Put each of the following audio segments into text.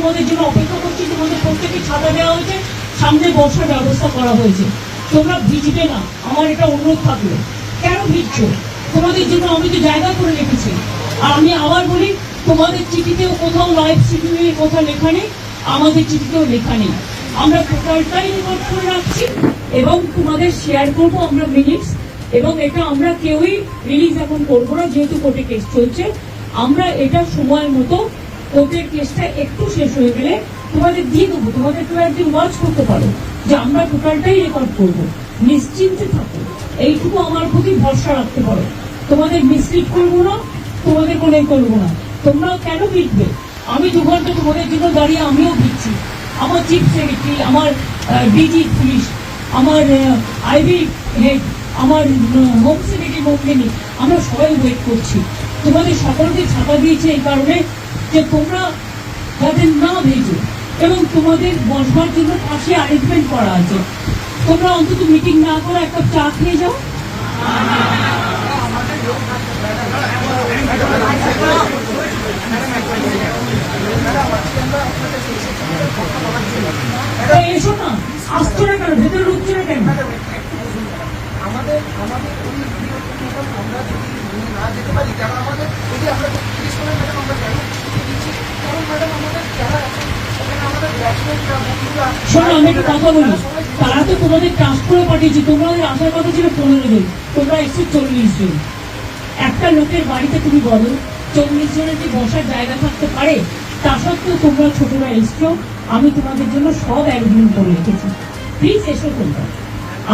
তোমাদের জন্য অপেক্ষা করছি। তোমাদের প্রত্যেকে ছাতা দেওয়া হয়েছে, সামনে বসার ব্যবস্থা করা হয়েছে। তোমরা ভিজবে না, আমার এটা অনুরোধ থাকলো। কেন ভিজছো? তোমাদের জন্য আমি তো জায়গা করে রেখেছি। আর আমি আবার বলি, তোমাদের চিঠিতেও কোথাও লাইভ স্ট্রিমিং এর কথা লেখা নেই, আমাদের চিঠিতেও লেখা নেই। আমরা টোটালটাই রেকর্ড করে রাখছি এবং তোমাদের শেয়ার করবো আমরা মিনিটস। এবং এটা আমরা কেউই রিলিজ এখন করবো না, যেহেতু কোর্টে কেস চলছে। আমরা এটা সময় মতো কোর্টের কেসটা একটু শেষ হয়ে গেলে তোমাদের দিয়ে দেবো। তোমাদের তো একদিন ওয়াচ করতে পারো যে আমরা টোটালটাই রেকর্ড করবো। নিশ্চিন্তে থাকো, এইটুকু আমার প্রতি ভরসা রাখতে পারো। তোমাদের মিসলিড করবো না, তোমাদের কোনো করবো না। তোমরাও কেন ভিড়বে? আমি 2 ঘন্টা তোমাদের জন্য দাঁড়িয়ে আমিও ভিড়ছি। আমার চিফ সেক্রেটারি, আমার ডিজি পুলিশ, আমার আইবি হেড, আমার হোম সেক্রেটারি মন্ত্রী, আমরা সবাই ওয়েট করছি। তোমাদের সকলকে ছাপা দিয়েছে এই কারণে যে তোমরা যাতে না ভেজো, এবং তোমাদের বসবার জন্য পাশে অ্যারেঞ্জমেন্ট করা আছে। তোমরা অন্তত মিটিং না করে একটা চা খেয়ে যাও। এসো না, আসছো না কেন? ভেতরে ঢুকছো না কেন? আমাদের আমাদের ওই আমরা যদি না যেতে পারি, কারণ আমাদের যদি আমরা জিজ্ঞেস করেন ম্যাডাম আমরা কেন দিচ্ছি, কারণ ম্যাডাম আমাদের যারা আছে সেখানে আমাদের ব্যাচমেন্টরা বন্ধুরা। শোনো, আমি একটা কথা বলি, তারা তো তোমাদের ট্রাস্ট করে পাঠিয়েছে। তোমাদের আসার কথা ছিল 15 জন, তোমরা এসছো 40 জন। একটা লোকের বাড়িতে তুমি বলো 40 জনের যে বসার জায়গা থাকতে পারে? তা সত্ত্বেও তোমরা ছোটরা এসছো। আমি তোমাদের জন্য সব অ্যারেঞ্জমেন্ট করে রেখেছি। প্লিজ এসো তোমরা।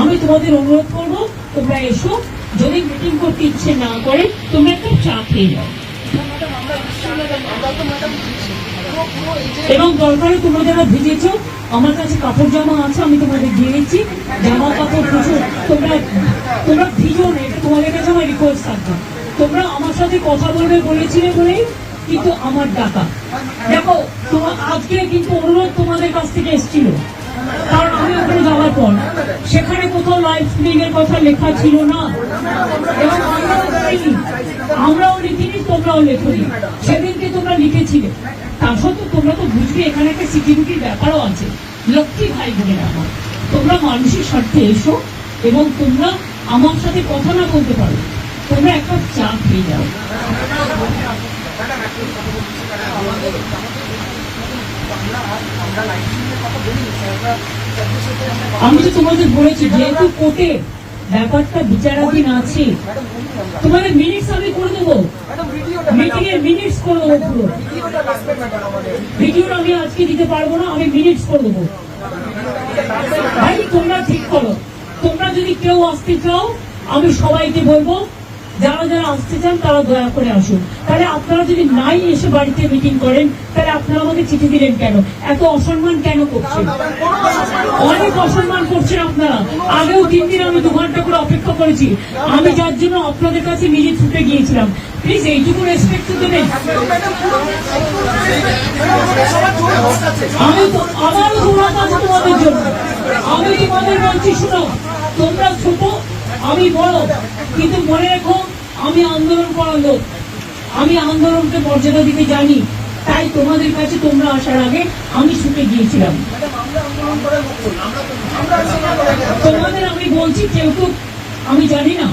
আমি তোমাদের অনুরোধ করবো, তোমরা এসো। যদি মিটিং করতে ইচ্ছে না করে, তোমরা একটা চা খেয়ে যাও। এবং দরকারে তোমরা যারা ভিজেছো, আমার কাছে কাপড় জামা আছে, আমি তোমাদের দিয়ে দিচ্ছি। জামা কাপড় প্রচুর। তোমরা ভিজো না, এটা তোমাদের কাছে আমার রিকোয়েস্ট থাকবে। তোমরা আমার সাথে কথা বলবে বলেছিলে বলেই কিন্তু আমার ডাকা। দেখো, তোমার আজকে কিন্তু অনুরোধ তোমাদের কাছ থেকে এসেছিল, কারণ আমি ওখানে যাওয়ার পর সেখানে কোথাও লাইভ স্ট্রিমিং এর কথা লেখা ছিল না, এবং আমরাও লিখিনি, তোমরাও লেখনি। সেদিনকে তোমরা লিখেছিলে। তা সত্ত্বেও তোমরা তো বুঝবে এখানে একটা সিকিউরিটির ব্যাপারও আছে। লক্ষ্মী ভাই বোনেরা আমার, তোমরা মানুষের স্বার্থে এসো, এবং তোমরা আমার সাথে কথা না বলতে পারো, তোমরা একটা চা খেয়ে যাও। আমি তো তোমাদের বলেছি, যেহেতু কোর্টে ব্যাপারটা বিচারাধীন আছে, তোমাদের মিনিটস আমি করে দেবো, মিটিং এর মিনিটস করে দেবো। পুরো ভিডিওটা আমি আজকে দিতে পারবো না, আমি মিনিটস করে দেবো। ভাই তোমরা ঠিক করো। তোমরা যদি কেউ আসতে চাও, আমি সবাইকে বলবো যারা যারা আসতে চান তারা দয়া করে আসুন। তাহলে আপনারা যদি নাই এসে বাড়িতে মিটিং করেন, তাহলে আপনারা আমাকে চিঠি দিলেন কেন? এত অসম্মান কেন করছেন? অনেক অসম্মান করছেন আপনারা। আগেও 3 দিন আমি 2 ঘন্টা করে অপেক্ষা করেছি, আমি যার জন্য আপনাদের কাছে নিজে ছুটে গিয়েছিলাম। প্লিজ এইটুকু রেসপেক্ট তো দেবেন। আমি তো আবারও দৌড়াত আছে তোমাদের জন্য। আমি তোমাদের বলছি, শুনো, তোমরা ছোট, আমি বড়, কিন্তু মনে রেখো আমি আন্দোলন করার লোক। আমি আন্দোলনকে মর্যাদা দিতে জানি, তাই তোমাদের কাছে তোমরা আসার আগে আমি ছুটে গিয়েছিলাম। তোমাদের আমি বলছি, কেউ কেউ আমি জানি না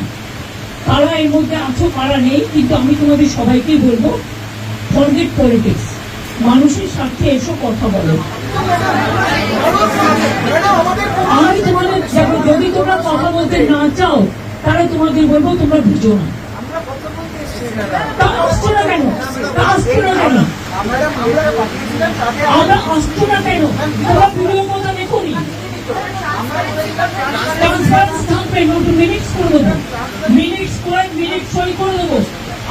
কারা এর মধ্যে আছো কারা নেই, কিন্তু আমি তোমাদের সবাইকেই বলবো, ফরগেট পলিটিক্স, মানুষের স্বার্থে এসো, কথা বলো। আমি তোমাদের দেখো, যদি তোমরা কথা বলতে না চাও, তাহলে তোমাদের বলবো তোমরা ভিজো না। আসছো না কেন? আসছো না কেন? আমরা আসছো না কেন? তোমরা ভিডিও কথা দেখো নি। ট্রান্সপারেন্স থাকবে, নতুন মিনিটস করে দেবো, মিনিটস করে মিনিট সই করে দেবো।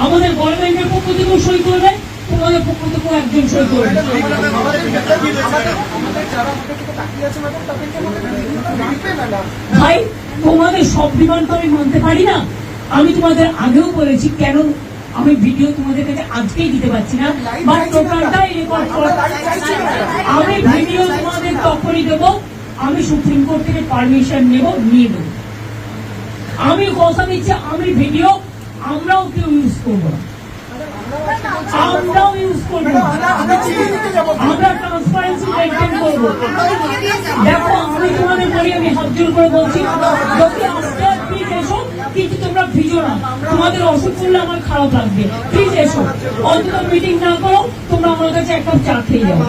আমাদের গভর্নমেন্টের পক্ষ থেকেও সই করবে, তোমাদের পক্ষ থেকেও একজন সই করবে। ভাই তোমাদের সব ডিমান্ড তো আমি মানতে পারি না। আমি তোমাদের আগেও বলেছি কেন আমি ভিডিও তোমাদের কাছে আজকেই দিতে পারছি না, বা টোটালটাই রেকর্ড করে। আমি ভিডিও তোমাদের তখনই দেবো, আমি সুপ্রিম কোর্ট থেকে পারমিশন নিয়ে দেবো। আমি কথা দিচ্ছি, আমি ভিডিও আমরাও কেউ ইউজ করবো না, আমরাও ইউজ করবো না। আমরা দেখো আমি তোমাদের বলি, আমি হাত জোর করে বলছি, যদি আসতে প্লিজ এসো, কিন্তু তোমরা ভিজো না। তোমাদের অসুখ করলে আমার খারাপ লাগবে, প্লিজ এসো। অন্তত মিটিং না করো, তোমরা আমার কাছে এক কাপ চা খেয়ে যাও।